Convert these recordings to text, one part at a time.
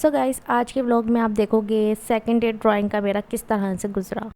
So guys, आज के vlog में आप देखोगे सेकंड डे ड्राइंग का मेरा किस तरह से गुजरा।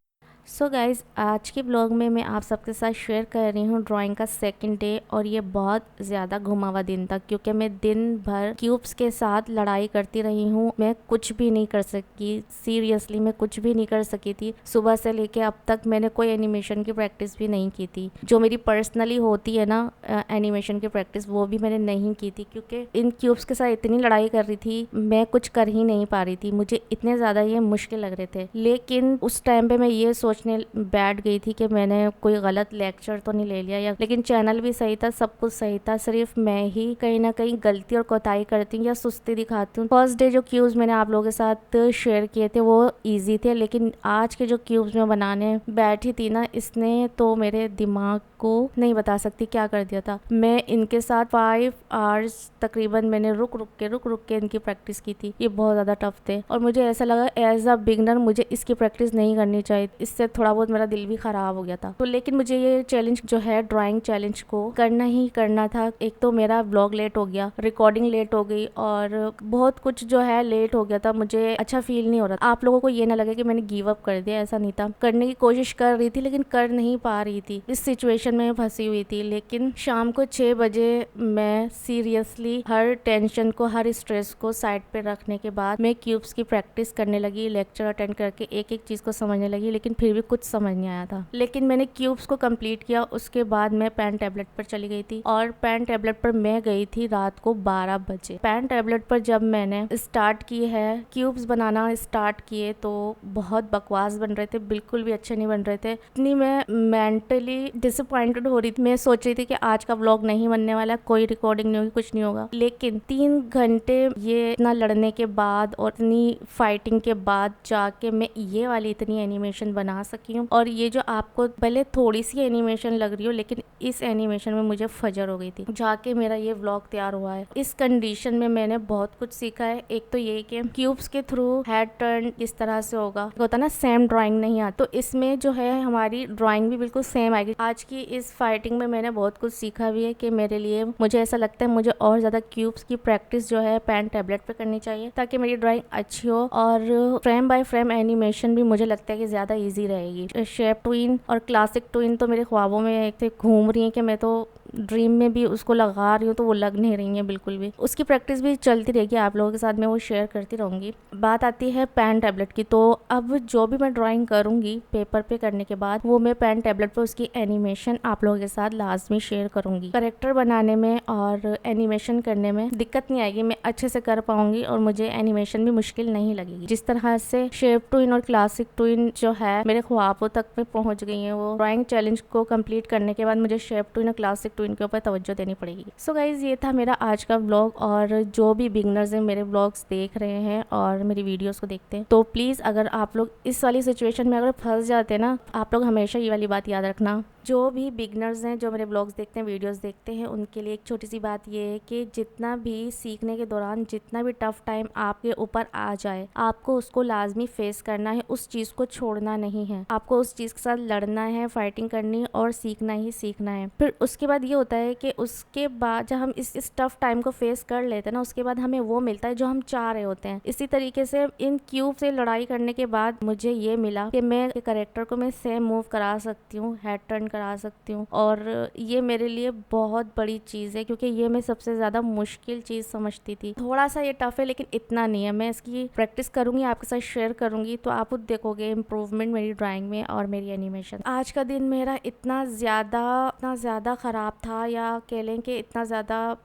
सो गाइस, आज के ब्लॉग में मैं आप सबके साथ शेयर कर रही हूँ ड्राइंग का सेकंड डे। और ये बहुत ज़्यादा घुमा हुआ दिन था क्योंकि मैं दिन भर क्यूब्स के साथ लड़ाई करती रही हूँ। मैं कुछ भी नहीं कर सकी, सीरियसली मैं कुछ भी नहीं कर सकी थी। सुबह से लेके अब तक मैंने कोई एनिमेशन की प्रैक्टिस भी नहीं की थी। जो मेरी पर्सनली होती है ना एनिमेशन की प्रैक्टिस, वो भी मैंने नहीं की थी क्योंकि इन क्यूब्स के साथ इतनी लड़ाई कर रही थी, मैं कुछ कर ही नहीं पा रही थी। मुझे इतने ज़्यादा ये मुश्किल लग रहे थे। लेकिन उस टाइम पे मैं ये सोचने बैठ गई थी कि मैंने कोई गलत लेक्चर तो नहीं ले लिया, या लेकिन चैनल भी सही था, सब कुछ सही था, सिर्फ मैं ही कहीं ना कहीं गलती और कोताही करती हूँ या सुस्ती दिखाती हूँ। फर्स्ट डे जो क्यूब्स मैंने आप लोगों के साथ शेयर किए थे वो इजी थे, लेकिन आज के जो क्यूब्स मैं बनाने बैठी थी ना, इसने तो मेरे दिमाग को नहीं बता सकती क्या कर दिया था। मैं इनके साथ 5 आवर्स तकरीबन मैंने रुक रुक के इनकी प्रैक्टिस की थी। ये बहुत ज़्यादा टफ थे और मुझे ऐसा लगा एज अ बिगनर मुझे इसकी प्रैक्टिस नहीं करनी चाहिए। इससे थोड़ा बहुत मेरा दिल भी खराब हो गया था। तो लेकिन मुझे ये चैलेंज जो है ड्राइंग चैलेंज को करना ही करना था। एक तो मेरा व्लॉग लेट हो गया, रिकॉर्डिंग लेट हो गई और बहुत कुछ जो है लेट हो गया था। मुझे अच्छा फील नहीं हो रहा था। आप लोगों को ये ना लगे कि मैंने गिव अप कर दिया, ऐसा नहीं था। करने की कोशिश कर रही थी लेकिन कर नहीं पा रही थी। इस सिचुएशन में फंसी हुई थी। लेकिन शाम को 6 बजे मैं सीरियसली हर टेंशन को, हर स्ट्रेस को साइड पे रखने के बाद मैं क्यूब्स की प्रैक्टिस करने लगी। लेक्चर अटेंड करके एक एक चीज को समझने लगी, लेकिन फिर भी कुछ समझ नहीं आया था। लेकिन मैंने क्यूब्स को कंप्लीट किया। उसके बाद मैं पेन टैबलेट पर चली गई थी और पेन टैबलेट पर मैं गई थी रात को 12 बजे। पेन टैबलेट पर जब मैंने स्टार्ट की है क्यूब्स बनाना स्टार्ट किए तो बहुत बकवास बन रहे थे, बिल्कुल भी अच्छे नहीं बन रहे थे। इतनी मैं मेंटली डिसअपॉइंटेड हो रही थी। मैं सोच रही थी कि आज का व्लॉग नहीं बनने वाला, कोई रिकॉर्डिंग नहीं होगी, कुछ नहीं होगा। लेकिन 3 घंटे ये इतना लड़ने के बाद और इतनी फाइटिंग के बाद जाके मैं ये वाली इतनी एनिमेशन बना सकी हूँ। और ये जो आपको पहले थोड़ी सी एनिमेशन लग रही हो, लेकिन इस एनिमेशन में मुझे फजर हो गई थी जाके मेरा ये व्लॉग तैयार हुआ है। इस कंडीशन में मैंने बहुत कुछ सीखा है। एक तो ये कि क्यूब्स के थ्रू हेड टर्न किस तरह से होता ना, सेम ड्राइंग नहीं आती, तो इसमें जो है हमारी ड्राइंग भी बिल्कुल सेम आएगी। आज की इस फाइटिंग में मैंने बहुत कुछ सीखा भी है कि मेरे लिए, मुझे ऐसा लगता है मुझे और ज्यादा क्यूब्स की प्रैक्टिस जो है पेन टैबलेट पे करनी चाहिए ताकि मेरी ड्राइंग अच्छी हो और फ्रेम बाय फ्रेम एनिमेशन भी मुझे लगता है कि ज्यादा इजी रहेगी। शेप ट्विन और क्लासिक ट्विन तो मेरे ख्वाबों में एक थे, घूम रही है कि मैं तो ड्रीम में भी उसको लगा रही हूँ तो वो लग नहीं रही है बिल्कुल भी। उसकी प्रैक्टिस भी चलती रहेगी, आप लोगों के साथ मैं वो शेयर करती रहूंगी। बात आती है पेन टैबलेट की, तो अब जो भी मैं ड्राइंग करूंगी पेपर पे करने के बाद वो मैं पेन टैबलेट पे उसकी एनिमेशन आप लोगों के साथ लाजमी शेयर करूंगी। करेक्टर बनाने में और एनिमेशन करने में दिक्कत नहीं आएगी, मैं अच्छे से कर पाऊंगी और मुझे एनिमेशन भी मुश्किल नहीं लगेगी। जिस तरह से शेप ट्विन और क्लासिक ट्विन जो है मेरे ख्वाबों तक में पहुंच गई है, वो ड्राइंग चैलेंज को कंप्लीट करने के बाद मुझे शेप ट्विन और क्लासिक ट्विन के ऊपर तवज्जो देनी पड़ेगी। सो गाइज, ये था मेरा आज का व्लॉग। और जो भी बिगनर्स हैं मेरे व्लॉग्स देख रहे हैं और मेरी वीडियोस को देखते हैं, तो प्लीज अगर आप लोग इस वाली सिचुएशन में अगर फंस जाते हैं ना, आप लोग हमेशा ये वाली बात याद रखना। जो भी बिगनर्स हैं जो मेरे ब्लॉग्स देखते हैं, वीडियोस देखते हैं, उनके लिए एक छोटी सी बात ये है कि जितना भी सीखने के दौरान जितना भी टफ टाइम आपके ऊपर आ जाए, आपको उसको लाजमी फेस करना है। उस चीज़ को छोड़ना नहीं है, आपको उस चीज़ के साथ लड़ना है, फाइटिंग करनी है और सीखना ही सीखना है। फिर उसके बाद ये होता है कि उसके बाद जब हम इस टफ टाइम को फेस कर लेते हैं ना, उसके बाद हमें वो मिलता है जो हम चाह रहे होते हैं। इसी तरीके से इन क्यूब से लड़ाई करने के बाद मुझे ये मिला कि मैं करेक्टर को मैं सेम मूव करा सकती हूँ, हेड टर्न करा सकती हूँ। और ये मेरे लिए बहुत बड़ी चीज़ है क्योंकि ये मैं सबसे ज़्यादा मुश्किल चीज़ समझती थी। थोड़ा सा ये टफ है लेकिन इतना नहीं है। मैं इसकी प्रैक्टिस करूंगी, आपके साथ शेयर करूंगी, तो आप खुद देखोगे इम्प्रूवमेंट मेरी ड्राइंग में और मेरी एनिमेशन। आज का दिन मेरा इतना ज़्यादा ख़राब था, या कह लें कि इतना ज़्यादा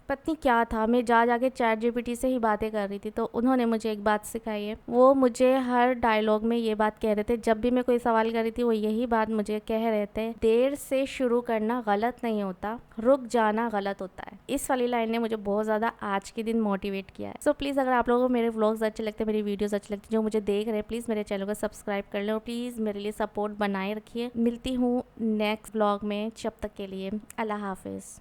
पता नहीं क्या था। मैं जाके चैट जीपीटी से ही बातें कर रही थी, तो उन्होंने मुझे एक बात सिखाई है। वो मुझे हर डायलॉग में ये बात कह रहे थे, जब भी मैं कोई सवाल कर रही थी वो यही बात मुझे कह रहे थे, देर से शुरू करना गलत नहीं होता, रुक जाना गलत होता है। इस वाली लाइन ने मुझे बहुत ज़्यादा आज के दिन मोटिवेट किया है। सो प्लीज़ अगर आप लोगों को मेरे व्लॉग्स अच्छे लगते हैं, मेरी वीडियोज़ अच्छी लगती है, जो मुझे देख रहे हैं, प्लीज़ मेरे चैनल को सब्सक्राइब कर लें और प्लीज़ मेरे लिए सपोर्ट बनाए रखिए। मिलती हूँ नेक्स्ट व्लॉग में, जब तक के लिए अल्लाह हाफिज़।